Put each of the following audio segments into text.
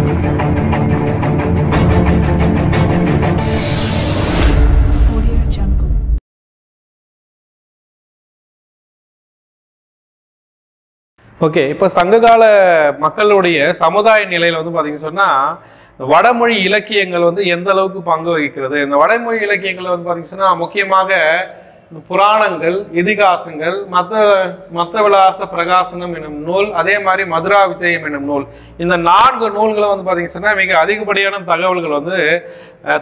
Okay, இப்போ சங்ககால மக்களுடைய சமுதாய நிலையில வந்து பாத்தீங்கன்னு சொன்னா வடமொழி இலக்கியங்கள் வந்து எந்த அளவுக்கு பங்கு வகிக்கிறது. இந்த வடமொழி இலக்கியங்கள் வந்து பாத்தீங்கன்னு சொன்னா முக்கியமாக புராணங்கள், இதிகாசங்கள், மத்த விலாச பிரகாசனம் என்னும் நூல், அதே மாதிரி மதுரா விஜயம் என்னும் நூல், இந்த 4 நூல்களை வந்து பாத்தீங்கன்னா மிக அதிகப்படியான தகவல்கள் வந்து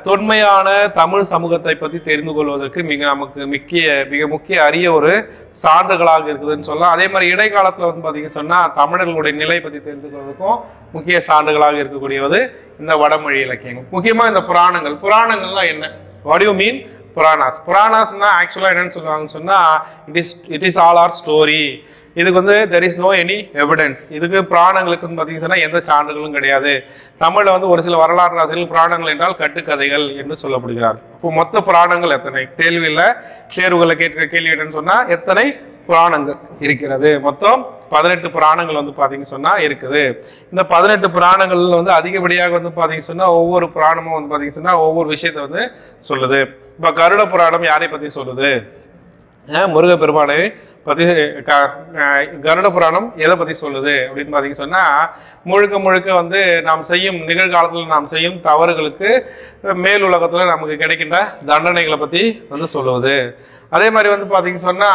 தொன்மையான தமிழ் சமூகத்தை பற்றி தெரிந்து கொள்வதற்கு நமக்கு மிக முக்கிய அரிய ஒரு சான்றுகளாக இருக்குதுன்னு சொல்லலாம். அதே மாதிரி இடைக்காலத்துல வந்து பாத்தீங்கன்னு சொன்னா தமிழர்களுடைய நிலை பற்றி தெரிந்து கொள்வதற்கும் முக்கிய சான்றுகளாக இருக்கக்கூடியது இந்த வடமொழி இலக்கியங்கள். முக்கியமா இந்த புராணங்கள்லாம் என்ன? What you mean Puranas? புராணாஸ்னா ஆக்சுவலா என்னன்னு சொல்லுவாங்கன்னு சொன்னா it is oral story. இதுக்கு வந்து there is no any evidence. இதுக்கு புராணங்களுக்கு வந்து பார்த்தீங்கன்னா எந்த சான்றுகளும் கிடையாது. தமிழ்ல வந்து ஒரு சில வரலாற்று ஆசிரியர்கள் புராணங்கள் என்றால் கட்டுக்கதைகள் என்று சொல்லப்படுகிறார். இப்போ மொத்த புராணங்கள் எத்தனை? கேள்வியில் தேர்வுகளை கேட்கிற கேள்வி என்னன்னு சொன்னா எத்தனை புராணங்கள் இருக்கிறது? மொத்தம் 18 புராணங்கள் வந்து பாத்தீங்கன்னு சொன்னா இருக்குது. இந்த 18 புராணங்கள்ல வந்து அதிகப்படியாக வந்து பாத்தீங்கன்னு சொன்னா ஒவ்வொரு புராணமும் வந்து பாத்தீங்கன்னு சொன்னா ஒவ்வொரு விஷயத்தை வந்து சொல்லுது. இப்ப கருட புராணம் யாரை பத்தி சொல்லுது? முருகப்பெருமானை பத்தி. கருட புராணம் எதை பத்தி சொல்லுது அப்படின்னு பாத்தீங்கன்னு சொன்னா முழுக்க வந்து நாம் செய்யும் நிகழ்காலத்துல நாம் செய்யும் தவறுகளுக்கு மேல் உலகத்துல நமக்கு கிடைக்கின்ற தண்டனைகளை பத்தி வந்து சொல்லுவது. அதே மாதிரி வந்து பாத்தீங்கன்னு சொன்னா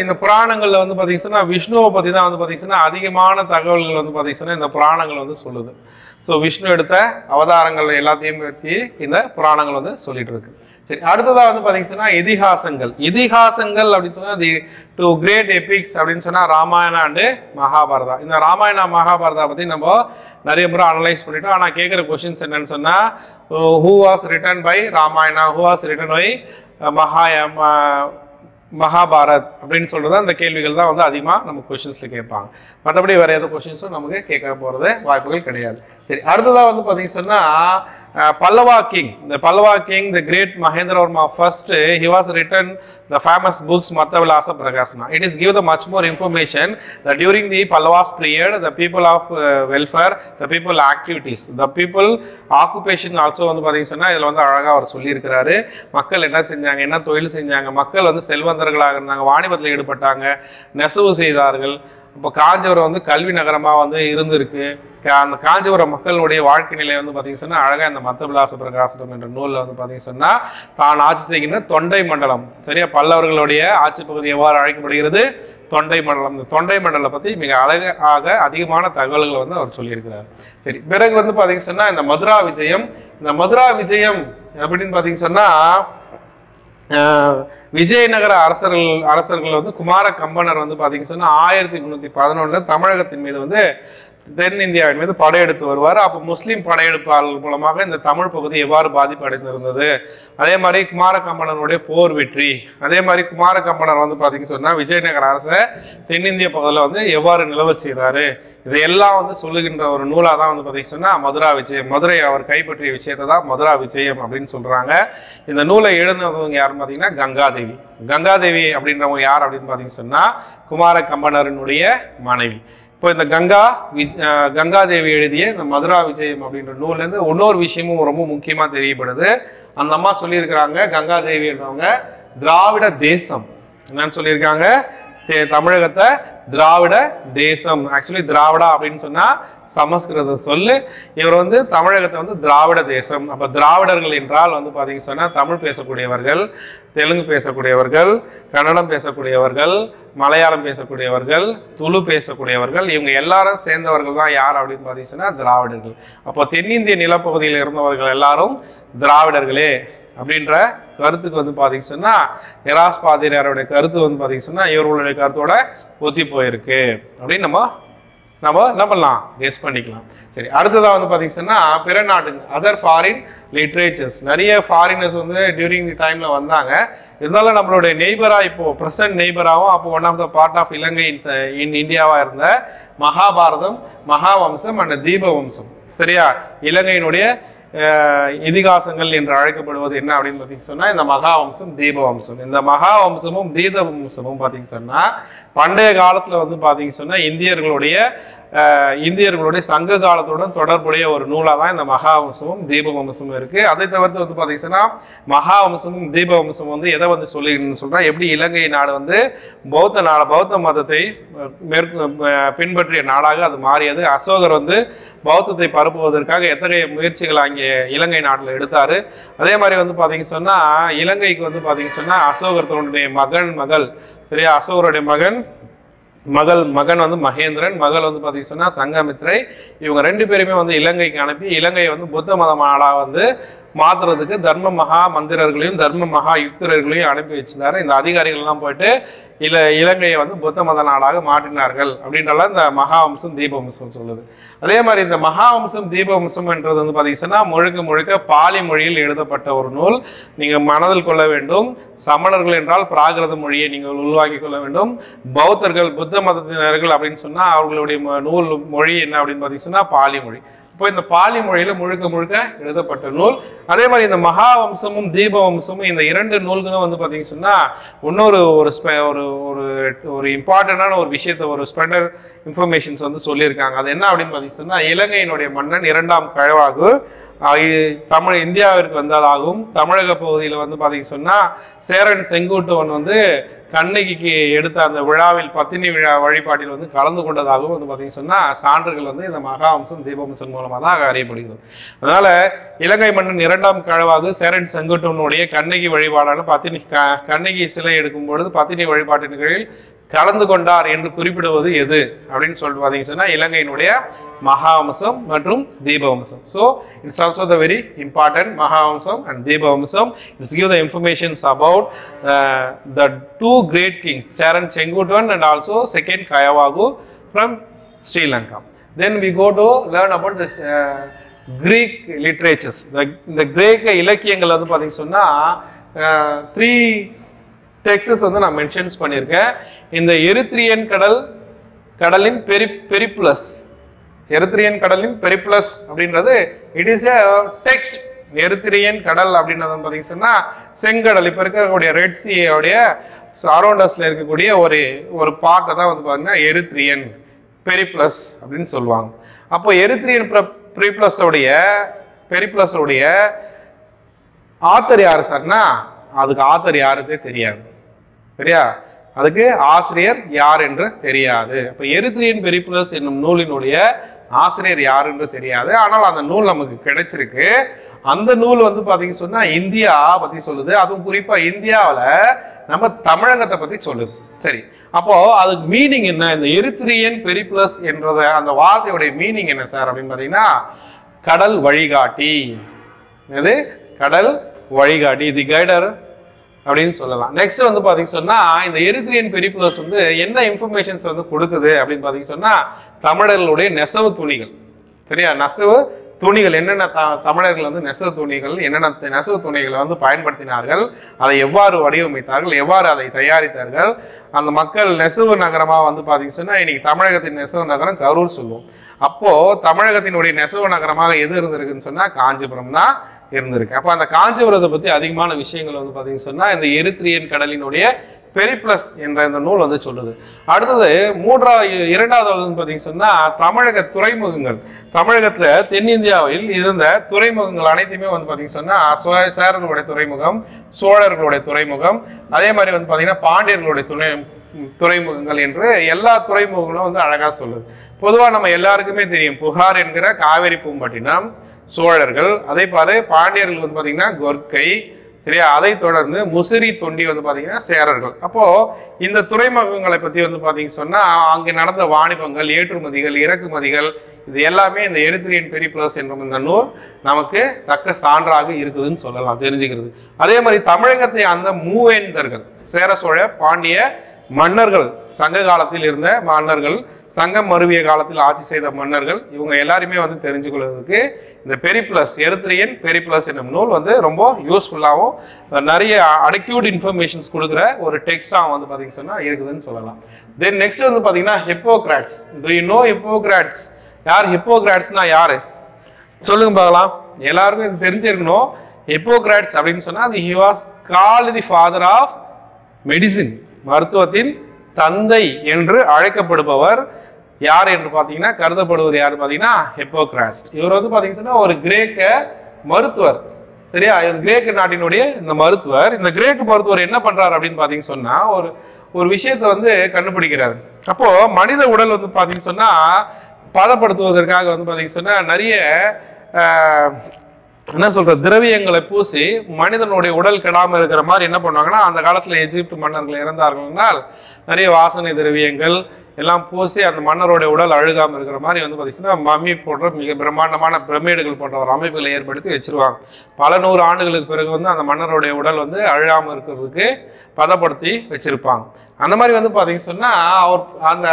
இந்த புராணங்கள்ல வந்து பாத்தீங்கன்னா விஷ்ணுவை பத்தி தான் வந்து பாத்தீங்கன்னா அதிகமான தகவல்கள் வந்து பாத்தீங்கன்னா இந்த புராணங்கள் வந்து சொல்லுது. ஸோ விஷ்ணு எடுத்த அவதாரங்கள் எல்லாத்தையும் பற்றி இந்த புராணங்கள் வந்து சொல்லிட்டு இருக்கு. சரி, அடுத்ததா வந்து பாத்தீங்கன்னா இதிகாசங்கள் அப்படின்னு சொன்னா தி 2 கிரேட் எபிக்ஸ் அப்படின்னு சொன்னா ராமாயணா அண்டு மகாபாரதா. இந்த ராமாயணா மகாபாரதா பத்தி நம்ம நிறைய முறை அனலைஸ் பண்ணிட்டோம். ஆனா கேட்கிற கொஸ்டின்ஸ் என்னன்னு சொன்னா who was written by Ramayana, who was written by Mahabharat அப்படின்னு சொல்றது அந்த கேள்விகள் தான் வந்து அதிகமாக நம்ம கொஸ்டின்ஸ்ல கேட்பாங்க. மற்றபடி வேற எந்த கொஸ்டின்ஸும் நமக்கு கேட்க போறது வாய்ப்புகள் கிடையாது. சரி, அடுத்ததாக வந்து பார்த்தீங்கன்னு சொன்னா Pallava king, the great Mahendravarma first, he was written the famous books Mattavilasa Prakasana. It is given much more information that during the Pallavas period, the people of welfare, the people activities, the people occupation also வந்து பாத்தீங்கன்னா சொன்னா இதுல வந்து அழகா அவர் சொல்லி இருக்கிறாரு. மக்கள் என்ன செஞ்சாங்க, என்ன தொழில் செஞ்சாங்க, மக்கள் வந்து செல்வந்தர்களாக இருந்தாங்க, வாணிபத்தில் ஈடுபட்டாங்க, நெசவு செய்தார்கள். இப்போ காஞ்சிபுரம் வந்து கல்வி நகரமா வந்து இருந்திருக்கு. அந்த காஞ்சிபுரம் மக்களுடைய வாழ்க்கை நிலை வந்து பார்த்தீங்கன்னு சொன்னா அழகா இந்த மத்தவிலாச பிரகாசனம் என்ற நூலில் வந்து பார்த்தீங்கன்னு சொன்னா தான் ஆட்சி செய்கின்ற தொண்டை மண்டலம், சரியா, பல்லவர்களுடைய ஆட்சி பகுதி எவ்வாறு அழைக்கப்படுகிறது? தொண்டை மண்டலம். இந்த தொண்டை மண்டலம் பத்தி மிக அழகாக அதிகமான தகவல்களை வந்து அவர் சொல்லியிருக்கிறார். சரி, பிறகு வந்து பார்த்தீங்கன்னு சொன்னா இந்த மதுரா விஜயம் அப்படின்னு பார்த்தீங்கன்னு சொன்னா விஜயநகர அரசர்கள் வந்து குமார கம்பனர் வந்து பாத்தீங்கன்னு சொன்னா 1311 தமிழகத்தின் மீது வந்து தென்னிந்தியாவின் மீது படையெடுத்து வருவார். அப்போ முஸ்லீம் படையெடுப்பாளர்கள் மூலமாக இந்த தமிழ் பகுதி எவ்வாறு பாதிப்பு அடைந்திருந்தது, அதே மாதிரி குமார கம்பனனுடைய போர் வெற்றி, அதே மாதிரி குமார கம்பனர் வந்து பாத்தீங்கன்னு சொன்னா விஜயநகர அரச தென்னிந்திய பகுதியில் வந்து எவ்வாறு நிலவ செய்தாரு, இதையெல்லாம் வந்து சொல்லுகின்ற ஒரு நூலா தான் வந்து பாத்தீங்கன்னு சொன்னா மதுரா விஜயம், மதுரை அவர் கைப்பற்றிய விஷயத்தை தான் மதுரா விஜயம் அப்படின்னு சொல்றாங்க. இந்த நூலை எழுதினவங்க யாருன்னு பாத்தீங்கன்னா கங்காதேவி அப்படின்றவங்க யார் அப்படின்னு பாத்தீங்கன்னு சொன்னா குமார கம்பனரனுடைய மனைவி. இப்போ இந்த கங்காதேவி எழுதிய இந்த மதுரா விஜயம் அப்படின்ற நூல்லேருந்து இன்னொரு விஷயமும் ரொம்ப முக்கியமா தெரியப்படுது. அந்த அம்மா சொல்லியிருக்கிறாங்க, கங்காதேவி என்றவங்க திராவிட தேசம் என்னன்னு சொல்லியிருக்காங்க, தமிழகத்தை திராவிட தேசம். ஆக்சுவலி திராவிடா அப்படின்னு சொன்னா சமஸ்கிருத சொல்லு. இவர் வந்து தமிழகத்தை வந்து திராவிட தேசம். அப்ப திராவிடர்கள் என்றால் வந்து பாத்தீங்கன்னு சொன்னா தமிழ் பேசக்கூடியவர்கள், தெலுங்கு பேசக்கூடியவர்கள், கன்னடம் பேசக்கூடியவர்கள், மலையாளம் பேசக்கூடியவர்கள், துளு பேசக்கூடியவர்கள், இவங்க எல்லாரும் சேர்ந்தவர்கள் தான் யார் அப்படின்னு பாத்தீங்கன்னா திராவிடர்கள். அப்போ தென்னிந்திய நிலப்பகுதியில் இருந்தவர்கள் எல்லாரும் திராவிடர்களே அப்படின்ற கருத்துக்கு வந்து பாத்தீங்கன்னு சொன்னா எராஸ் பாதிரியாருடைய கருத்து வந்து பாத்தீங்கன்னு சொன்னா இவர்களுடைய கருத்தோட ஒத்தி போயிருக்கு அப்படின்னு நம்ம என்ன பண்ணலாம், கெஸ் பண்ணிக்கலாம். சரி, அடுத்ததா வந்து பாத்தீங்கன்னா பிற நாட்டுங்க அதர் ஃபாரின் லிட்ரேச்சர்ஸ், நிறைய ஃபாரினர்ஸ் வந்து டியூரிங் தி டைம்ல வந்தாங்க. இருந்தாலும் நம்மளுடைய நெய்பரா, இப்போ பிரசன்ட் நெய்பராகவும் அப்போ one of the part of Ilangai in இந்தியாவா இருந்த மகாபாரதம், மகாவம்சம் அண்ட் தீபவம்சம், சரியா, இலங்கையினுடைய இதிகாசங்கள் என்று அழைக்கப்படுவது என்ன அப்படின்னு பார்த்தீங்கன்னு சொன்னா இந்த மகாவம்சம், தீபவம்சம். இந்த மகாவம்சமும் தீபவம்சமும் பார்த்தீங்கன்னு சொன்னா பண்டைய காலத்துல வந்து பாத்தீங்க சொன்னா இந்தியர்களுடைய சங்க காலத்துடன் தொடர்புடைய ஒரு நூலா தான் இந்த மகாவம்சமும் தீபவம்சமும் இருக்கு. அதை தவிர்த்து வந்து பாத்தீங்கன்னா மகாவம்சமும் தீபவம்சமும் வந்து எதை வந்து சொல்லின்னு சொல்றா, எப்படி இலங்கை நாடு வந்து பௌத்த மதத்தை பின்பற்றிய நாடாக அது மாறியது, அசோகர் வந்து பௌத்தத்தை பரப்புவதற்காக எத்தகைய முயற்சிகள் அங்கே இலங்கை நாட்டில் எடுத்தாரு. அதே மாதிரி வந்து பாத்தீங்க சொன்னா இலங்கைக்கு வந்து பாத்தீங்க சொன்னா அசோகர் தன்னுடைய மகள் சரியா, அசோகருடைய மகன் வந்து மகேந்திரன், மகள் வந்து பாத்தீங்க சொன்னா சங்கமித்ரை, இவங்க 2 பேருமே வந்து இலங்கைக்கு அனுப்பி இலங்கையை வந்து புத்த மத நாடா வந்து மாத்துறதுக்கு தர்ம மகா மந்திரர்களையும் தர்ம மகா யுக்தர்களையும் அனுப்பி வச்சிருந்தாரு. இந்த அதிகாரிகள் எல்லாம் போயிட்டு இலங்கையை வந்து புத்த மத நாடாக மாற்றினார்கள் அப்படின்றலாம் இந்த மகாவம்சம் தீபவம்சம் சொல்லுது. அதே மாதிரி இந்த மகாவம்சம் தீபவம்சம் என்றது வந்து பாத்தீங்கன்னா முழுக்க பாலி மொழியில் எழுதப்பட்ட ஒரு நூல். நீங்க மனதில் கொள்ள வேண்டும், சமணர்கள் என்றால் பிராகிருத மொழியை நீங்கள் உள்வாங்கிக் கொள்ள வேண்டும். பௌத்தர்கள் புத்த மதத்தினர்கள் அப்படின்னு சொன்னா அவர்களுடைய நூல் மொழி என்ன அப்படின்னு பாத்தீங்கன்னா பாலி மொழி. இப்போ இந்த பாலி மொழியில முழுக்க எழுதப்பட்ட நூல். அதே மாதிரி இந்த மகாவம்சமும் தீபவம்சமும் இந்த 2 நூல்களும் வந்து பாத்தீங்க சொன்னா இன்னொரு ஒரு இம்பார்ட்டன்டான ஒரு விஷயத்தை, ஒரு ஸ்பெண்டர் இன்ஃபர்மேஷன்ஸ் வந்து சொல்லியிருக்காங்க. அது என்ன அப்படின்னு பாத்தீங்கன்னா சொன்னா இலங்கையினுடைய மன்னன் 2ஆம் கழவாகு இந்தியாவிற்கு வந்ததாகவும், தமிழக பகுதியில் வந்து பாத்தீங்க சொன்னா சேரன் செங்குட்டுவன் வந்து கண்ணகிக்கு எடுத்த அந்த விழாவில் பத்தினி விழா வழிபாட்டில் வந்து கலந்து கொண்டதாகவும் வந்து பாத்தீங்க சொன்னா சான்றுகள் வந்து இந்த மகாவம்சம் தீபவம்சம் மூலமா தான் அறியப்படுகிறது. அதனால இலங்கை மன்னன் 2ஆம் கழவாகு சேரன் செங்குட்டுவனுடைய கண்ணகி வழிபாடான கண்ணகி சிலை எடுக்கும் பொழுது பத்தினி வழிபாட்டின் கீழ் கலந்து கொண்டார் என்று குறிப்பிடுவது எது அப்படின்னு சொல்லிட்டு பாத்தீங்க சொன்னா இலங்கையினுடைய மகாவம்சம் மற்றும் Dipavamsa. So it's also the very important Mahavamsam and Dibavamsam. It's give the informations about the 2 great kings, Charan Chengutvan and also second Kayavagu from Sri Lanka. Then we go to learn about this Greek literatures. The Greek இலக்கியங்கள் வந்து பாத்தீங்க சொன்னா 3 texts வந்து நான் mentions பண்ணியிருக்கேன். இந்த Erythraean கடலின் Periplus அப்படின்றது it is a text. Erythraean கடல் அப்படின்றது பார்த்தீங்கன்னா சொன்னா செங்கடல், இப்போ இருக்கக்கூடிய ரெட் சீயோடைய அரௌண்டஸ்ல இருக்கக்கூடிய ஒரு பார்ட்டை தான் வந்து பார்த்தீங்கன்னா எரித்ரியன் பெரிப்ளஸ் அப்படின்னு சொல்லுவாங்க. அப்போ எரித்ரியன் பெரிப்ளஸோடைய ஆத்தர் யாரு சார்னா அதுக்கு ஆத்தர் யாருக்கே தெரியாது. சரியா, அதுக்கு ஆசிரியர் யார் என்று தெரியாது. அப்ப எரித்ரியன் பெரிப்ளஸ் என்னும் நூலினுடைய ஆசிரியர் யார் என்று தெரியாது. ஆனால் அந்த நூல் நமக்கு கிடைச்சிருக்கு. அந்த நூல் வந்து பாத்தீங்க சொன்னா இந்தியா பத்தி சொல்லுது. அதுவும் குறிப்பா இந்தியாவில நம்ம தமிழகத்தை பத்தி சொல்லுது. சரி, அப்போ அதுக்கு மீனிங் என்ன? இந்த எரித்ரியன் பெரிப்ளஸ் என்றத அந்த வார்த்தையுடைய மீனிங் என்ன சார் அப்படின்னு பாத்தீங்கன்னா கடல் வழிகாட்டி. இது கடல் வழிகாட்டி, தி கைடர் அப்படின்னு சொல்லலாம். நெக்ஸ்ட் வந்து பாத்தீங்க சொன்னா இந்த எரித்ரியன் பெரிப்ளஸ் வந்து என்ன இன்ஃபர்மேஷன்ஸ் வந்து கொடுக்குது அப்படின்னு பாத்தீங்க சொன்னா தமிழர்களுடைய நெசவு துணிகள். சரியா, நெசவு துணிகள் என்னென்ன தமிழர்கள் வந்து நெசவு துணிகளை வந்து பயன்படுத்தினார்கள், அதை எவ்வாறு வடிவமைத்தார்கள், எவ்வாறு அதை தயாரித்தார்கள். அந்த மக்கள் நெசவு நகரமா வந்து பாத்தீங்க சொன்னா இன்னைக்கு தமிழகத்தின் நெசவு நகரம் கரூர் சொல்லுவோம். அப்போ தமிழகத்தினுடைய நெசவு நகரமாக எது இருந்திருக்குன்னு சொன்னா காஞ்சிபுரம் தான் இருந்திருக்கு. அப்ப அந்த காஞ்சிபுரத்தை பத்தி அதிகமான விஷயங்கள் வந்து பாத்தீங்கன்னு சொன்னா இந்த எரித்ரியன் கடலினுடைய பெரிப்ளஸ் என்ற இந்த நூல் வந்து சொல்லுது. அடுத்தது இரண்டாவது வந்து பாத்தீங்கன்னு சொன்னா தமிழக துறைமுகங்கள். தமிழகத்துல தென்னிந்தியாவில் இருந்த துறைமுகங்கள் அனைத்துமே வந்து பாத்தீங்கன்னு சொன்னா சேரர்களுடைய துறைமுகம், சோழர்களுடைய துறைமுகம், அதே மாதிரி வந்து பாத்தீங்கன்னா பாண்டியர்களுடைய துறைமுகங்கள் என்று எல்லா துறைமுகங்களும் வந்து அழகா சொல்லுது. பொதுவா நம்ம எல்லாருக்குமே தெரியும் புகார் என்கிற காவேரி பூம்பட்டினம் சோழர்கள், அதே போல பாண்டியர்கள் வந்து பாத்தீங்கன்னா கொர்க்கை. சரியா, அதை தொடர்ந்து முசிறி தொண்டி வந்து பாத்தீங்கன்னா சேரர்கள். அப்போ இந்த துறைமுகங்களை பத்தி வந்து பாத்தீங்க சொன்னா அங்கே நடந்த வாணிபங்கள், ஏற்றுமதிகள், இறக்குமதிகள், இது எல்லாமே இந்த எரித்ரியன் பெரிப்ளஸ் என்ற இந்த நூல் நமக்கு தக்க சான்றாக இருக்குதுன்னு சொல்லலாம், தெரிஞ்சுக்கிறது. அதே மாதிரி தமிழகத்தை அந்த மூவேந்தர்கள், சேர சோழ பாண்டிய மன்னர்கள், சங்க காலத்தில் இருந்த மன்னர்கள், சங்கம் மருவிய காலத்தில் ஆட்சி செய்த மன்னர்கள், இவங்க எல்லாருமே வந்து தெரிஞ்சுக்கொள்வதற்கு இந்த பெரிப்ளஸ் எரித்ரியன் பெரிப்ளஸ் என்னும் நூல் வந்து ரொம்ப யூஸ்ஃபுல்லாகவும் நிறைய அடிக்யூட் இன்ஃபர்மேஷன்ஸ் கொடுக்குற ஒரு டெக்ஸ்டாக வந்து பார்த்தீங்கன்னு சொன்னால் இருக்குதுன்னு சொல்லலாம். தென் நெக்ஸ்ட் வந்து பார்த்தீங்கன்னா Hippocrates. Do you know Hippocrates? யார் ஹிப்போக்ராட்ஸ்னா யாரு சொல்லுங்க பார்க்கலாம். எல்லாருக்கும் இது தெரிஞ்சிருக்கணும். ஹிப்போக்ராட்ஸ் அப்படின்னு சொன்னா he was called the father of medicine, மருத்துவத்தின் தந்தை என்று அழைக்கப்படுபவர் யார் என்று பார்த்தீங்கன்னா, கருதப்படுவது யார் பார்த்தீங்கன்னா ஹிப்போக்ராட்ஸ். இவர் வந்து பார்த்தீங்கன்னா ஒரு கிரேக்க மருத்துவர். சரியா, கிரேக்க நாட்டினுடைய இந்த மருத்துவர். இந்த கிரேக்க மருத்துவர் என்ன பண்றாரு அப்படின்னு பார்த்தீங்கன்னு சொன்னா, ஒரு விஷயத்தை வந்து கண்டுபிடிக்கிறார். அப்போ மனித உடல் வந்து பார்த்தீங்கன்னு சொன்னா பதப்படுத்துவதற்காக வந்து பார்த்தீங்கன்னு சொன்னா நிறைய என்ன சொல்ற திரவியங்களை பூசி மனிதனுடைய உடல் கெடாமல் இருக்கிற மாதிரி என்ன பண்ணுவாங்கன்னா, அந்த காலத்துல எகிப்து மன்னர்கள் இறந்தார்கள்னால் நிறைய வாசனை திரவியங்கள் எல்லாம் பூசி அந்த மன்னருடைய உடல் அழுகாமல் இருக்கிற மாதிரி வந்து பார்த்தீங்கன்னா மம்மி போன்ற மிக பிரம்மாண்டமான பிரமிடுகள் போன்ற ஒரு அமைப்புகளை ஏற்படுத்தி வச்சிருவாங்க. பல நூறு ஆண்டுகளுக்கு பிறகு வந்து அந்த மன்னருடைய உடல் வந்து அழுகாமல் இருக்கிறதுக்கு பதப்படுத்தி வச்சிருப்பாங்க. அந்த மாதிரி வந்து பார்த்தீங்கன்னு சொன்னா அவர் அந்த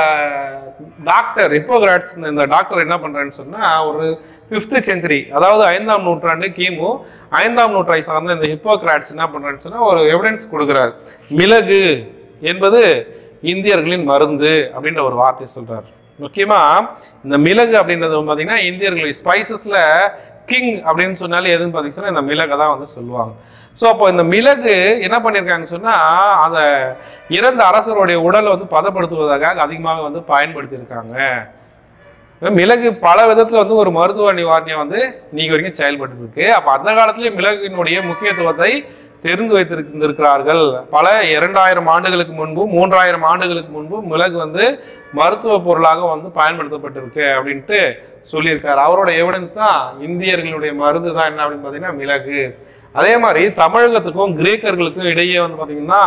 டாக்டர் ஹிப்போக்ராட்ஸ் இந்த டாக்டர் என்ன பண்றாருன்னு சொன்னா, ஒரு 5th century, அதாவது 5ஆம் நூற்றாண்டு கிமு 5ஆம் நூற்றாண்டை சார்ந்த இந்த ஹிப்போக்ராட்ஸ் என்ன பண்றாருன்னு சொன்னா ஒரு எவிடன்ஸ் கொடுக்குறாரு. மிளகு என்பது இந்தியர்களின் மருந்து அப்படின்ற ஒரு வார்த்தை சொல்றாரு. முக்கியமா இந்த மிளகு அப்படின்றது பார்த்தீங்கன்னா இந்தியர்கள் ஸ்பைசஸ்ல கிங் அப்படின்னு சொன்னாலே எதுன்னு பார்த்தீங்கன்னா இந்த மிளகை தான் வந்து சொல்லுவாங்க. ஸோ அப்போ இந்த மிளகு என்ன பண்ணியிருக்காங்கன்னு சொன்னா, அந்த இறந்த அரசருடைய உடலை வந்து பதப்படுத்துவதற்காக அதிகமாக வந்து பயன்படுத்தியிருக்காங்க. மிளகு பல விதத்துல வந்து ஒரு மருத்துவ நிவாரணியம் வந்து நீங்க வரைக்கும் செயல்பட்டு இருக்கு. அப்ப அந்த காலத்திலேயே மிளகினுடைய முக்கியத்துவத்தை தெரிந்து வைத்திருக்கிறார்கள். பல 2000 ஆண்டுகளுக்கு முன்பு 3000 ஆண்டுகளுக்கு முன்பு மிளகு வந்து மருத்துவ பொருளாக வந்து பயன்படுத்தப்பட்டிருக்கு அப்படின்ட்டு சொல்லியிருக்காரு. அவரோட எவிடன்ஸ் தான் இந்தியர்களுடைய மருந்து தான் என்ன அப்படின்னு பார்த்தீங்கன்னா மிளகு. அதே மாதிரி தமிழகத்துக்கும் கிரேக்கர்களுக்கும் இடையே வந்து பார்த்தீங்கன்னா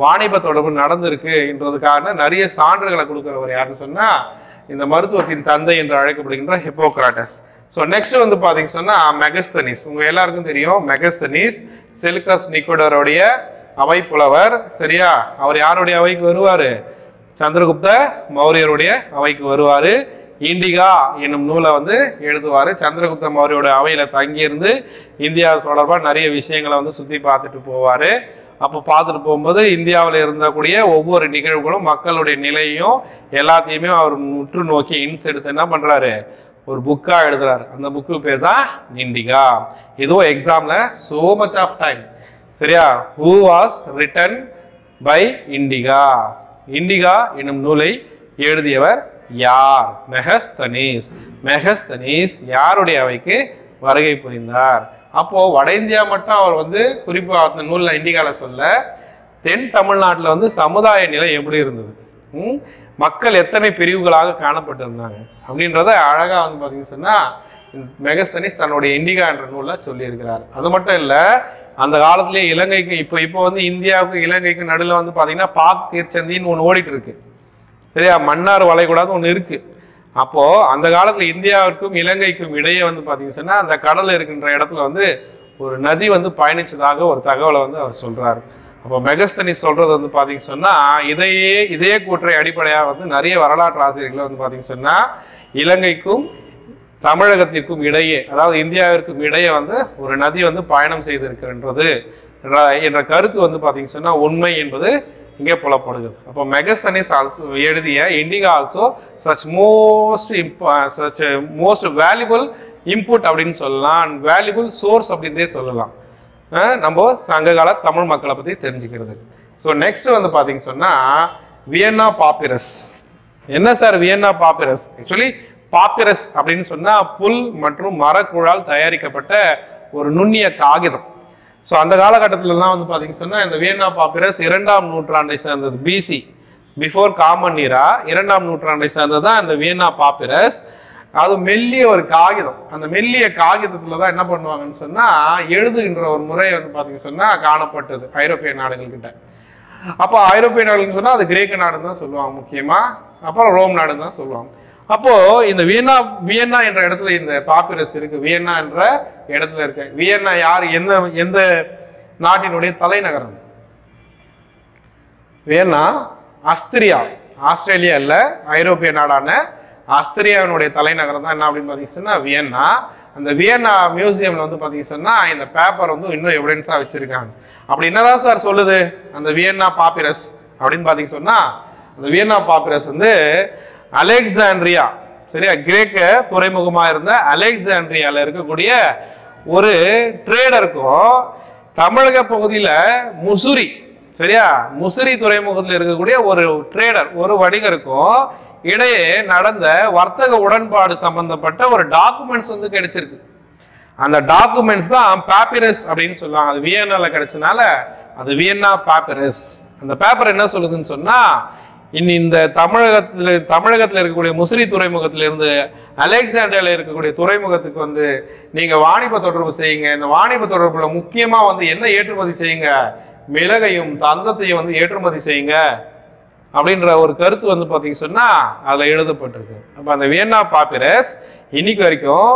வாணிப தொடர்பு நடந்திருக்கு என்றதுக்காக நிறைய சான்றுகளை கொடுக்கிறவர் யாருன்னு சொன்னா இந்த மருத்துவத்தின் தந்தை என்று அழைக்கப்படுகின்ற ஹிப்போக்ராட்டஸ். ஸோ நெக்ஸ்ட் வந்து பார்த்தீங்கன்னு சொன்னா மெகஸ்தனிஸ். உங்க எல்லாருக்கும் தெரியும் மெகஸ்தனிஸ் செலுக்கஸ் நிக்கோடருடைய அவை புலவர். சரியா, அவர் யாருடைய அவைக்கு வருவாரு? சந்திரகுப்த மௌரியருடைய அவைக்கு வருவாரு. இண்டிகா என்னும் நூலை வந்து எழுதுவாரு. சந்திரகுப்த மௌரியோட அவையில தங்கியிருந்து இந்தியா தொடர்பாக நிறைய விஷயங்களை வந்து சுத்தி பார்த்துட்டு போவாரு. அப்போ பார்த்துட்டு போகும்போது இந்தியாவில் இருந்தக்கூடிய ஒவ்வொரு நிகழ்வுகளும் மக்களுடைய நிலையும் எல்லாத்தையுமே அவர் உற்று நோக்கி இன்ஸ் எடுத்து என்ன பண்றாரு, ஒரு புக்கா எழுதுறாரு. அந்த புக்கு பேர் தான் இண்டிகா. இதுவும் எக்ஸாம்ல சோ மச் ஆஃப் டைம். சரியா, who was written by Indica? Indica என்னும் நூலை எழுதியவர் யார்? மெகஸ்தனீஸ். மெகஸ்தனீஸ் யாருடைய அவைக்கு வருகை புரிந்தார்? அப்போ வட இந்தியா மட்டும் அவர் வந்து குறிப்பா அந்த நூல்ல இண்டிகால சொல்ல, தென் தமிழ்நாட்டில் வந்து சமுதாய நிலை எப்படி இருந்தது, மக்கள் எத்தனை பிரிவுகளாக காணப்பட்டிருந்தாங்க அப்படின்றத அழகா வந்து பார்த்தீங்கன்னு சொன்னா மெகஸ்தனிஸ் தன்னுடைய இண்டிகா என்ற நூல்ல சொல்லியிருக்கிறார். அது மட்டும் இல்ல, அந்த காலத்திலேயே இலங்கைக்கு இப்போ வந்து இந்தியாவுக்கு இலங்கைக்கு நடுவில் வந்து பார்த்தீங்கன்னா பாக் தீர்ச்சந்தின்னு ஒன்று ஓடிட்டு இருக்கு. சரியா, மன்னார் வளைகுடான்னு ஒன்று இருக்கு. அப்போ அந்த காலத்துல இந்தியாவிற்கும் இலங்கைக்கும் இடையே வந்து பாத்தீங்கன்னு சொன்னா அந்த கடல் இருக்கின்ற இடத்துல வந்து ஒரு நதி வந்து பயணிச்சதாக ஒரு தகவலை வந்து அவர் சொல்றாரு. அப்போ மெகஸ்தனிஸ் சொல்றது வந்து பாத்தீங்கன்னு சொன்னா இதே கூற்றை அடிப்படையாக வந்து நிறைய வரலாற்று ஆசிரியர்கள் வந்து பாத்தீங்கன்னு சொன்னா இலங்கைக்கும் தமிழகத்திற்கும் இடையே, அதாவது இந்தியாவிற்கும் இடையே வந்து ஒரு நதி வந்து பயணம் செய்திருக்கின்றது என்ற கருத்து வந்து பாத்தீங்கன்னு சொன்னா உண்மை என்பது இங்கே புலப்படுகிறது. அப்போ மெகஸ்தனிஸ் ஆல்சோ எழுதிய Indica also such most valuable input அப்படின்னு சொல்லலாம், வேல்யூபிள் சோர்ஸ் அப்படின்றே சொல்லலாம் நம்ம சங்ககால தமிழ் மக்களை பத்தி தெரிஞ்சுக்கிறது. ஸோ நெக்ஸ்ட் வந்து பாத்தீங்கன்னு சொன்னா வியன்னா பாப்பிரஸ். என்ன sir Vienna papyrus? Actually papyrus அப்படின்னு சொன்னா புல் மற்றும் மரக்குழால் தயாரிக்கப்பட்ட ஒரு நுண்ணிய காகிதம். ஸோ அந்த காலகட்டத்திலலாம் வந்து பார்த்தீங்கன்னு சொன்னால் இந்த வியன்னா பாப்பிரஸ் 2ஆம் நூற்றாண்டை சேர்ந்தது. பிசி, பிஃபோர் காமன் ஈரா, 2ஆம் நூற்றாண்டை சேர்ந்தது தான் இந்த வியன்னா பாப்பிரஸ். அது மெல்லிய ஒரு காகிதம். அந்த மெல்லிய காகிதத்தில் தான் என்ன பண்ணுவாங்கன்னு சொன்னால் எழுதுகின்ற ஒரு முறை வந்து பார்த்தீங்கன்னு சொன்னால் காணப்பட்டது ஐரோப்பிய நாடுகள் கிட்ட. அப்போ ஐரோப்பிய நாடுகள்னு சொன்னால் அது கிரேக்க நாடுன்னு தான் சொல்லுவாங்க முக்கியமாக, அப்புறம் ரோம் நாடுன்னு தான் சொல்லுவாங்க. அப்போ இந்த வியன்னா என்ற இடத்துல இந்த பாப்பிரஸ் இருக்கு. வியன்னா என்ற இடத்துல இருக்கு. வியன்னா யார், எந்த நாட்டினுடைய தலைநகரம்? வியன்னா ஆஸ்திரியா, ஆஸ்திரேலியா இல்ல, ஐரோப்பிய நாடான ஆஸ்திரியாவினுடைய தலைநகரம் தான் என்ன அப்படின்னு பாத்தீங்கன்னா வியன்னா. அந்த வியன்னா மியூசியம்ல வந்து பாத்தீங்கன்னா இந்த பேப்பர் வந்து இன்னும் எவிடன்ஸா வச்சிருக்காங்க. அப்படி என்னதான் சார் சொல்லுது அந்த வியன்னா பாப்பிரஸ் அப்படின்னு பாத்தீங்கன்னா சொன்னா, அந்த வியன்னா பாப்பிரஸ் வந்து அலெக்சாண்ட்ரியா, சரியா, கிரேக்க துறைமுகமா இருந்த அலெக்சாண்ட்ரியால இருக்கக்கூடிய ஒரு ட்ரேடருக்கும் தமிழக பகுதியில முசிறி, சரியா, முசிறி துறைமுகத்தில் இருக்கக்கூடிய ஒரு ட்ரேடர், ஒரு வணிகருக்கும் இடையே நடந்த வர்த்தக உடன்பாடு சம்பந்தப்பட்ட ஒரு டாக்குமெண்ட்ஸ் வந்து கிடைச்சிருக்கு. அந்த டாக்குமெண்ட்ஸ் தான் பாப்பிரஸ் அப்படின்னு சொல்லுவாங்க. அது வியன்னால கிடைச்சனால அது வியன்னா பாப்பிரஸ். அந்த பேப்பர் என்ன சொல்லுதுன்னு சொன்னா, இந்த தமிழகத்தில் இருக்கக்கூடிய முசிறி துறைமுகத்திலிருந்து அலெக்சாண்டரியால இருக்கக்கூடிய துறைமுகத்துக்கு வந்து நீங்க வாணிப தொடர்பு செய்யுங்க. இந்த வாணிப தொடர்புல முக்கியமா வந்து என்ன ஏற்றுமதி செய்யுங்க, மிளகையும் தந்தத்தையும் வந்து ஏற்றுமதி செய்யுங்க அப்படின்ற ஒரு கருத்து வந்து பாத்தீங்க சொன்னா அதுல எழுதப்பட்டிருக்கு. அப்ப அந்த வியன்னா பாப்பிரஸ் இன்னைக்கு வரைக்கும்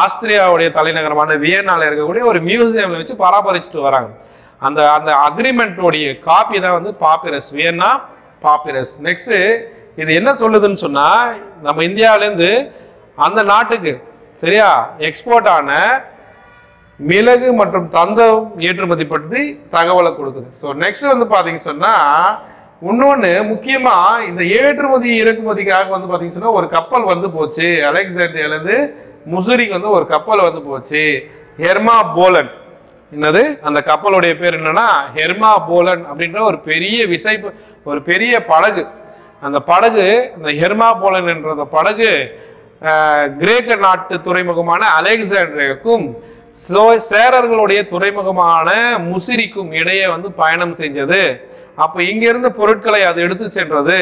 ஆஸ்திரியாவுடைய தலைநகரமான வியன்னால இருக்கக்கூடிய ஒரு மியூசியம்ல வச்சு பராமரிச்சுட்டு வராங்க. அந்த அந்த அக்ரிமெண்டோடைய காப்பி தான் வந்து பாப்பிரஸ், வியன்னா பாப்பிரஸ். நெக்ஸ்ட் இது என்ன சொல்லுதுன்னு சொன்னா, நம்ம இந்தியாவிலேருந்து அந்த நாட்டுக்கு சரியா எக்ஸ்போர்ட் ஆன மிளகு மற்றும் தந்தம் ஏற்றுமதி பற்றி தகவலை கொடுக்குது. ஸோ நெக்ஸ்ட் வந்து பாத்தீங்க சொன்னா இன்னொன்னு முக்கியமா இந்த ஏற்றுமதி இறக்குமதிக்காக வந்து பாத்தீங்க சொன்னா ஒரு கப்பல் வந்து போச்சு. அலெக்சாண்ட்ரியாலேருந்து முசிறிக்கு வந்து ஒரு கப்பல் வந்து போச்சு, ஹெர்மா போலன். என்னது அந்த கப்பலுடைய பேர் என்னன்னா ஹெர்மா போலன் அப்படின்ற ஒரு பெரிய படகு. அந்த படகு, அந்த ஹெர்மா போலன் என்ற படகு கிரேக்க நாட்டு துறைமுகமான அலெக்சாண்ட்ரியாவுக்கும் சேரர்களுடைய துறைமுகமான முசிறிக்கும் இடையே வந்து பயணம் செஞ்சது. அப்ப இங்க இருந்த பொருட்களை அது எடுத்து சென்றது.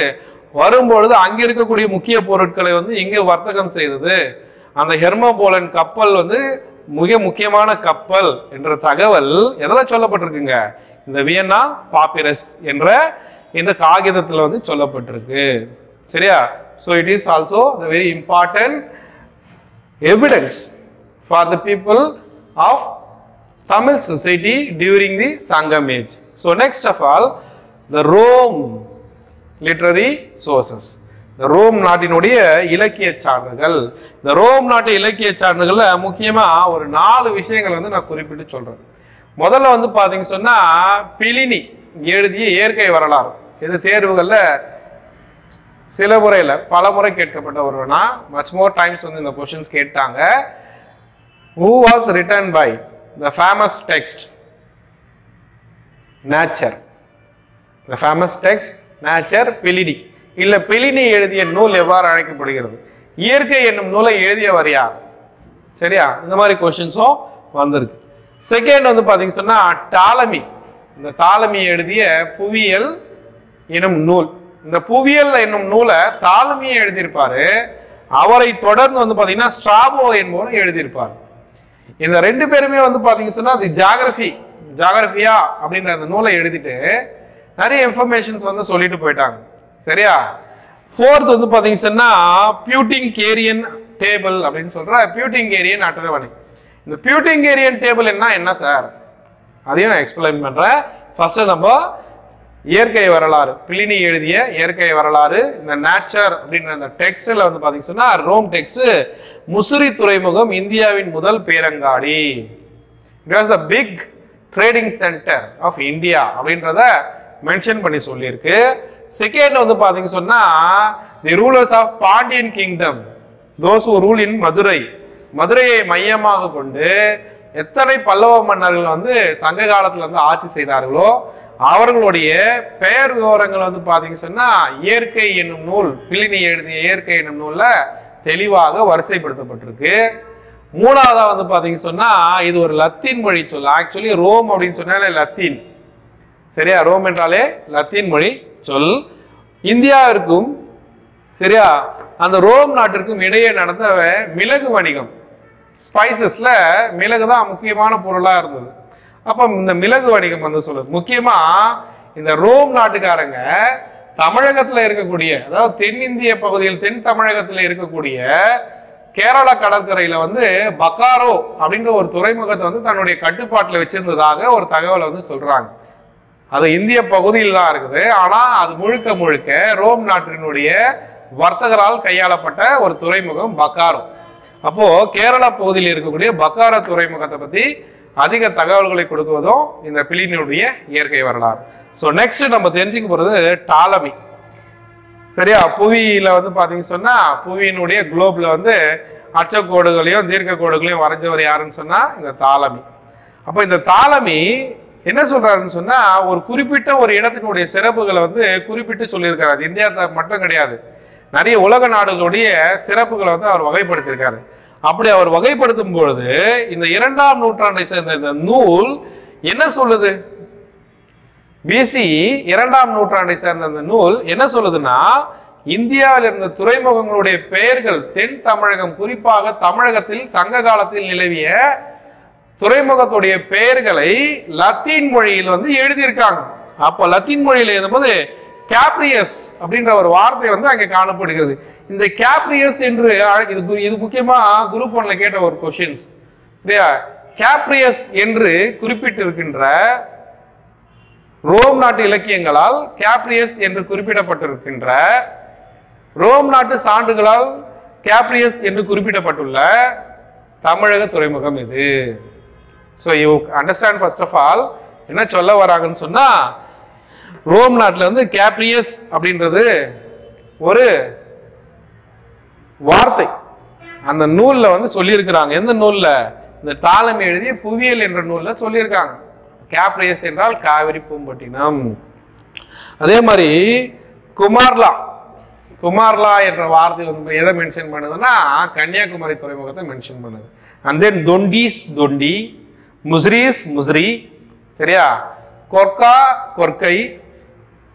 வரும்பொழுது அங்க இருக்கக்கூடிய முக்கிய பொருட்களை வந்து இங்க வர்த்தகம் செய்தது. அந்த ஹெர்மா போலன் கப்பல் வந்து மிக முக்கியமான கப்பல் என்ற தகவல் எதெல்லாம் சொல்லப்பட்டிருக்குங்க, இந்த வியன்னா பாப்பிரஸ் என்ற இந்த காகிதத்துல வந்து சொல்லப்பட்டிருக்கு. சரியா? So it is also the very important evidence for the people of Tamil society during the Sangam age. So next of all, the Rome literary sources. The Rome நாட்டினுடைய இலக்கிய சான்றுகள். இந்த ரோம் நாட்டு இலக்கிய சான்றுகள்ல முக்கியமா ஒரு 4 விஷயங்கள் வந்து நான் குறிப்பிட்டு சொல்றேன். முதல்ல வந்து பாத்தீங்க சொன்னா பிலினி எழுதிய இயற்கை வரலாறு. இது தேர்வுகள்ல சில முறையில பல முறை கேட்கப்பட்ட ஒருவனா, much more times வந்து இந்த क्वेश्चंस கேட்டாங்க. Who was written by the famous text Nature? The famous text Nature, Pliny. இல்ல பிலினி எழுதிய நூல் எவ்வாறு அழைக்கப்படுகிறது? இயற்கை என்னும் நூலை எழுதியவர் யார்? சரியா? இந்த மாதிரி क्वेश्चंसும் வந்திருக்கு. செகண்ட் வந்து பாத்தீங்க சொன்னா டாலமி. இந்த டாலமி எழுதிய புவியியல் என்னும் நூல். இந்த புவியியல் என்னும் நூலை டாலமியை எழுதியிருப்பாரு. அவரை தொடர்ந்து வந்து பாத்தீங்கன்னா ஸ்ட்ராபோ என்பவர் எழுதியிருப்பார். இந்த 2 பேருமே வந்து பாத்தீங்க சொன்னா அது ஜாகிரபியா அப்படின்ற அந்த நூலை எழுதிட்டு நிறைய இன்ஃபர்மேஷன்ஸ் வந்து சொல்லிட்டு போயிட்டாங்க. சரியா? ஃபோர்த் வந்து பாத்தீங்க சொன்னா பியூட்டிங்கேரியன் டேபிள் அப்படின்னு சொல்ற பியூட்டிங்கேரியன் அட்டவணை. இந்த பியூட்டிங்கேரியன் டேபிள் என்ன சார், அதையும் நான் எக்ஸ்பிளைன் பண்றேன். ஃபர்ஸ்ட் நம்ம இயற்கை வரலாறு, பிலினி எழுதிய இயற்கை வரலாறு, இந்த நேச்சர் அப்படின்ற அந்த டெக்ஸ்ட்ல வந்து பாத்தீங்க சொன்னா ரோம் டெக்ஸ்ட் முசிறி துறைமுகம் இந்தியாவின் முதல் பேரங்காடி. It was the big trading centre of India அப்படின்றத மென்ஷன் பண்ணி சொல்லியிருக்கு. செகண்ட் வந்து பாத்தீங்க சொன்னா the rulers of Pandian kingdom, those who rule in Madurai. மதுரையை மையமாக கொண்டு எத்தனை பல்லவ மன்னர்கள் வந்து சங்க காலத்துல வந்து ஆட்சி செய்தார்களோ அவர்களுடைய பெயர் விவரங்கள் வந்து பாத்தீங்க சொன்னா இயற்கை என்னும் நூல், பிலினி எழுதிய இயற்கை என்னும் நூல்ல தெளிவாக வரிசைப்படுத்தப்பட்டிருக்கு. மூணாவதா வந்து பாத்தீங்க சொன்னா இது ஒரு லத்தீன் மொழி சொல். ஆக்சுவலி ரோம் அப்படின்னு சொன்னாலே லத்தீன். சரியா? ரோம் என்றாலே லத்தீன் மொழி சொல். இந்தியாவிற்கும் சரியா அந்த ரோம் நாட்டிற்கும் இடையே நடந்த மிளகு வணிகம், ஸ்பைசஸ்ல மிளகு தான் முக்கியமான பொருளா இருந்தது. அப்ப இந்த மிளகு வணிகம் வந்து சொல்லுது. முக்கியமா இந்த ரோம் நாட்டுக்காரங்க தமிழகத்துல இருக்கக்கூடிய, அதாவது தென்னிந்திய பகுதியில் தென் தமிழகத்துல இருக்கக்கூடிய கேரளா கடற்கரையில வந்து பக்காரோ அப்படின்ற ஒரு துறைமுகத்தை வந்து தன்னுடைய கட்டுப்பாட்டுல வச்சிருந்ததாக ஒரு தகவலை வந்து சொல்றாங்க. அது இந்திய பகுதியில் தான் இருக்குது. ஆனா அது முழுக்க முழுக்க ரோம் நாட்டினுடைய வர்த்தகரால் கையாளப்பட்ட ஒரு துறைமுகம் பக்காரோ. அப்போ கேரளா பகுதியில் இருக்கக்கூடிய பக்காரோ துறைமுகத்தை பத்தி அதிக தகவல்களை கொடுக்குவதும் இந்த பிலினியுடைய இயற்கை வரலாறு. ஸோ நெக்ஸ்ட் நம்ம தெரிஞ்சுக்க போறது டாலமி. சரியா? புவியில வந்து பாத்தீங்க சொன்னா புவியினுடைய குளோப்ல வந்து அச்சக்கோடுகளையும் தீர்க்க கோடுகளையும் வரைஞ்சவர் யாருன்னு சொன்னா இந்த தாலமி. அப்போ இந்த தாலமி என்ன சொல்றாருன்னு சொன்னா ஒரு குறிப்பிட்ட ஒரு இடத்தினுடைய சிறப்புகளை வந்து குறிப்பிட்டு சொல்லியிருக்காரு. இந்தியா மட்டும் கிடையாது, நிறைய உலக நாடுகளுடைய சிறப்புகளை வந்து அவர் வகைப்படுத்தியிருக்காரு. அப்படி அவர் வகைப்படுத்தும் பொழுது இந்த 2ஆம் நூற்றாண்டை சேர்ந்த இந்த நூல் என்ன சொல்லுது? பிசி 2ஆம் நூற்றாண்டை சேர்ந்த அந்த நூல் என்ன சொல்லுதுன்னா, இந்தியாவில் இருந்த துறைமுகங்களுடைய பெயர்கள் தென் தமிழகம், குறிப்பாக தமிழகத்தில் சங்க காலத்தில் நிலவிய துறைமுகத்துடைய பெயர்களை லத்தீன் மொழியில் வந்து எழுதியிருக்காங்க. அப்போ லத்தீன் மொழியில் எழுதும்போது கேப்ரியஸ் அப்படின்ற ஒரு வார்த்தை வந்து அங்கே காணப்படுகிறது. இந்த கேப்ரியஸ் என்று இது முக்கியமா குரூப் 1ல கேட்ட ஒரு கொஸ்டின்ஸ். சரியா? கேப்ரியஸ் என்று குறிப்பிட்டிருக்கின்ற ரோம் நாட்டு இலக்கியங்களால் கேப்ரியஸ் என்று குறிப்பிடப்பட்டிருக்கின்ற ரோம் நாட்டு சான்றுகளால் கேப்ரியஸ் என்று குறிப்பிடப்பட்டுள்ள தமிழக துறைமுகம் இது. So you understand first of all என்ன சொல்ல வராங்கன்னு சொன்னா, ரோம் நாட்டில் வந்து கேப்ரியஸ் அப்படின்றது ஒரு வார்த்தை அந்த நூல்ல வந்து சொல்லியிருக்கிறாங்க. எந்த நூல்ல? இந்த டாலமி எழுதிய புவியியல் என்ற நூல்ல சொல்லியிருக்காங்க. கேப்ரியஸ் என்றால் காவிரி பூம்பட்டினம். அதே மாதிரி குமார்லா என்ற வார்த்தை வந்து எதை மென்ஷன் பண்ணுதுன்னா கன்னியாகுமரி துறைமுகத்தை மென்ஷன் பண்ணுது. அண்ட் தென் தொண்டி, முஸ்ரி, சரியா, கொர்க்கை.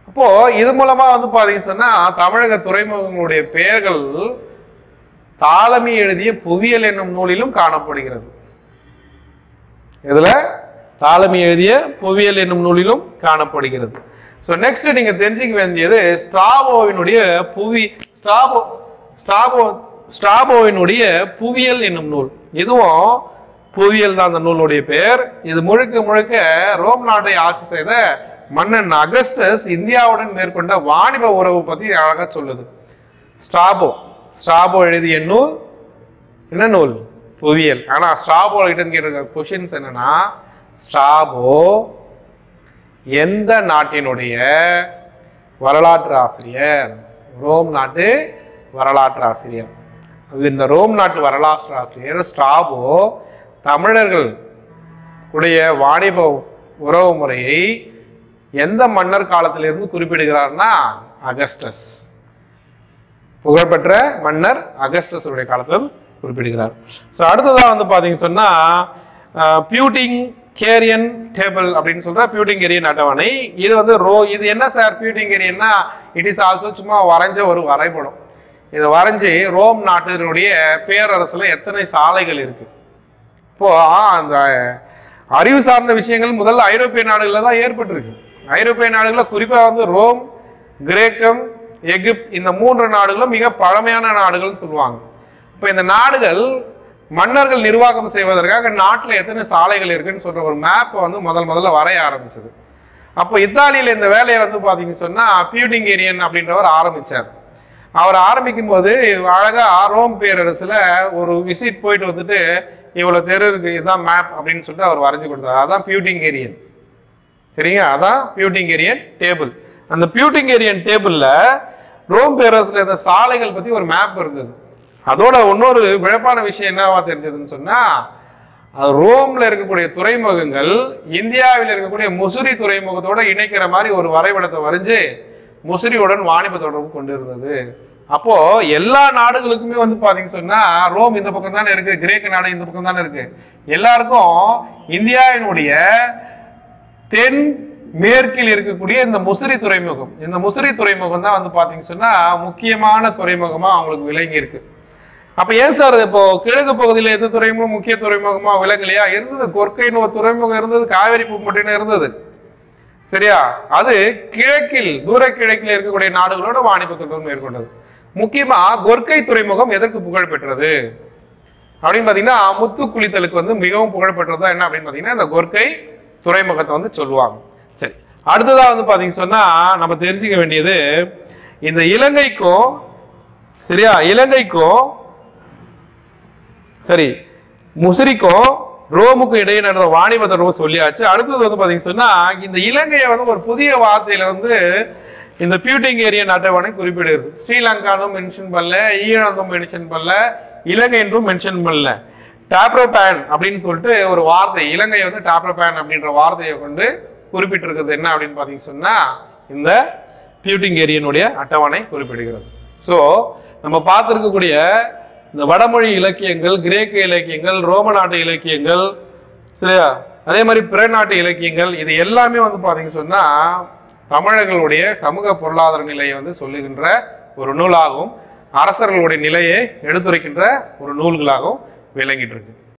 அப்போ இது மூலமா வந்து பாத்தீங்கன்னு சொன்னா தமிழக துறைமுகங்களுடைய பெயர்கள் தாலமி எழுதிய புவியியல் என்னும் நூலிலும் காணப்படுகிறது. இதுல தாலமி எழுதிய புவியியல் என்னும் நூலிலும் காணப்படுகிறது. ஸோ நெக்ஸ்ட் நீங்க தெரிஞ்சுக்க வேண்டியது ஸ்ட்ராபோவினுடைய புவியியல் என்னும் நூல். இதுவும் புவியியல் தான் அந்த நூலுடைய பெயர். இது முழுக்க ரோம் நாட்டை ஆட்சி செய்த மன்னன் அகஸ்டஸ் இந்தியாவுடன் மேற்கொண்ட வாணிப உறவு பத்தி அழகா சொல்லுது. ஸ்ட்ராபோ எழுதிய நூல் என்ன நூல்? புவியியல். ஆனா ஸ்ட்ராபோ கிட்ட கேட்ட கொஸ்டின்ஸ் என்னன்னா, ஸ்ட்ராபோ எந்த நாட்டினுடைய வரலாற்று ஆசிரியர்? ரோம் நாட்டு வரலாற்று ஆசிரியர். இந்த ரோம் நாட்டு வரலாற்று ஆசிரியர் ஸ்ட்ராபோ தமிழர்கள் உடைய வாணிப உறவு முறையை எந்த மன்னர் காலத்திலிருந்து குறிப்பிடுகிறார்னா அகஸ்டஸ், புகழ்பெற்ற மன்னர் அகஸ்டஸ் உடைய காலத்தில் குறிப்பிடுகிறார். ஸோ அடுத்ததா வந்து பாத்தீங்கன்னு சொன்னா பியூட்டிங்கேரியன் டேபிள் அப்படின்னு சொல்ற பியூட்டிங்கேரியன் அட்டவணை. இது வந்து இது என்ன சார் பியூட்டிங்கேரியன்னா? இட் இஸ் ஆல்சோ சும்மா வரைஞ்ச ஒரு வரைபடம். இதை வரைஞ்சி ரோம் நாட்டினுடைய பேரரசுல எத்தனை சாலைகள் இருக்கு. இப்போ அந்த அறிவு சார்ந்த விஷயங்கள் முதல்ல ஐரோப்பிய நாடுகள்ல தான் ஏற்பட்டிருக்கு. ஐரோப்பிய நாடுகள்ல குறிப்பா வந்து ரோம், கிரேக்கம், எகிப்து இந்த 3 நாடுகளும் மிக பழமையான நாடுகள்னு சொல்லுவாங்க. இப்போ இந்த நாடுகள் மன்னர்கள் நிர்வாகம் செய்வதற்காக நாட்டில் எத்தனை சாலைகள் இருக்குன்னு சொல்ற ஒரு மேப்பை வந்து முதல்ல வரைய ஆரம்பிச்சது. அப்போ இத்தாலியில இந்த வேலையை வந்து பாத்தீங்கன்னு சொன்னா பியூட்டிங்கேரியன் அப்படின்றவர் ஆரம்பிச்சார். அவர் ஆரம்பிக்கும் போது அழகா ரோம் பேரரசுல ஒரு விசிட் போயிட்டு வந்துட்டு இவ்வளவு தெரு இருக்கு, இதுதான் மேப் அப்படின்னு சொல்லிட்டு அவர் வரைஞ்சு கொடுத்தார். அதான் பியூட்டிங்கேரியன். சரிங்க, அதான் பியூட்டிங்கேரியன் டேபிள். அந்த பியூட்டிங்கேரியன் டேபிள்ல ரோம் பேரரசுல இருந்த சாலைகள் பத்தி ஒரு மேப் இருந்தது. அதோட இன்னொரு விழப்பான விஷயம் என்னவா தெரிஞ்சதுன்னு சொன்னா, ரோம்ல இருக்கக்கூடிய துறைமுகங்கள் இந்தியாவில் இருக்கக்கூடிய முசிறி துறைமுகத்தோட இணைக்கிற மாதிரி ஒரு வரைபடத்தை வரைஞ்சு முசிறியுடன் வாணிப தொடர்பு கொண்டிருந்தது. அப்போ எல்லா நாடுகளுக்குமே வந்து பாத்தீங்கன்னு சொன்னா ரோம் இந்த பக்கம் தானே இருக்கு, கிரேக்க நாடு இந்த பக்கம் தானே இருக்கு. எல்லாருக்கும் இந்தியாவினுடைய தென் மேற்கில் இருக்கக்கூடிய இந்த முசிறி துறைமுகம், இந்த முசிறி துறைமுகம் தான் வந்து பாத்தீங்கன்னு சொன்னா முக்கியமான துறைமுகமா அவங்களுக்கு விளங்கி இருக்கு. அப்ப ஏன் சார் இப்போ கிழக்கு பகுதியில எந்த துறைமுகம் முக்கிய துறைமுகமா விளங்கலையா? இருந்தது, கொர்க்கைன்னு ஒரு துறைமுகம் இருந்தது, காவேரி பூம்பட்டினம் இருந்தது. சரியா? அது கிழக்கில் தூர கிழக்கில் இருக்கக்கூடிய நாடுகளோட வாணிப தொடர்பு மேற்கொண்டது. முக்கியமா கொர்க்கை துறைமுகம் எதற்கு புகழ் பெற்றது அப்படின்னு பாத்தீங்கன்னா முத்து குளித்தலுக்கு வந்து மிகவும் புகழ் பெற்றதா என்ன அப்படின்னு பாத்தீங்கன்னா இந்த கொர்க்கை துறைமுகத்தை வந்து சொல்லுவாங்க. சரி, அடுத்ததா வந்து பாத்தீங்கன்னு சொன்னா நம்ம தெரிஞ்சுக்க வேண்டியது இந்த இலங்கைக்கும் சரியா இலங்கைக்கும் சரி முசிறிக்கும் ரோமுக்கும் இடையே நடந்த வாணிப தொடர்பு சொல்லியாச்சு. அடுத்தது வந்து பாத்தீங்கன்னு சொன்னா இந்த இலங்கையை வந்து ஒரு புதிய வார்த்தையில வந்து இந்த பியூட்டிங்கேரியன் அட்டவணை குறிப்பிடுது. ஸ்ரீலங்கானும் மென்ஷன் பண்ணல, ஈழந்தும் மென்ஷன் பண்ணல, இலங்கை என்றும் மென்ஷன் பண்ணல. டாப்ரோபேன் அப்படின்னு சொல்லிட்டு ஒரு வார்த்தை, இலங்கை வந்து டாப்ரோபேன் அப்படின்ற வார்த்தையை கொண்டு குறிப்பிட்டிருக்கிறது என்ன அப்படின்னு பார்த்தீங்கன்னு சொன்னா இந்த பியூட்டிங்கேரியனுடைய அட்டவணை குறிப்பிடுகிறது. ஸோ நம்ம பார்த்துருக்கக்கூடிய இந்த வடமொழி இலக்கியங்கள், கிரேக்க இலக்கியங்கள், ரோம நாட்டு இலக்கியங்கள், சரியா, அதே மாதிரி பிற நாட்டு இலக்கியங்கள், இது எல்லாமே வந்து பார்த்தீங்கன்னு சொன்னா தமிழர்களுடைய சமூக பொருளாதார நிலையை வந்து சொல்லுகின்ற ஒரு நூலாகவும் அரசர்களுடைய நிலையை எடுத்துரைக்கின்ற ஒரு நூல்களாகவும் விளங்கிட்டு இருக்கு.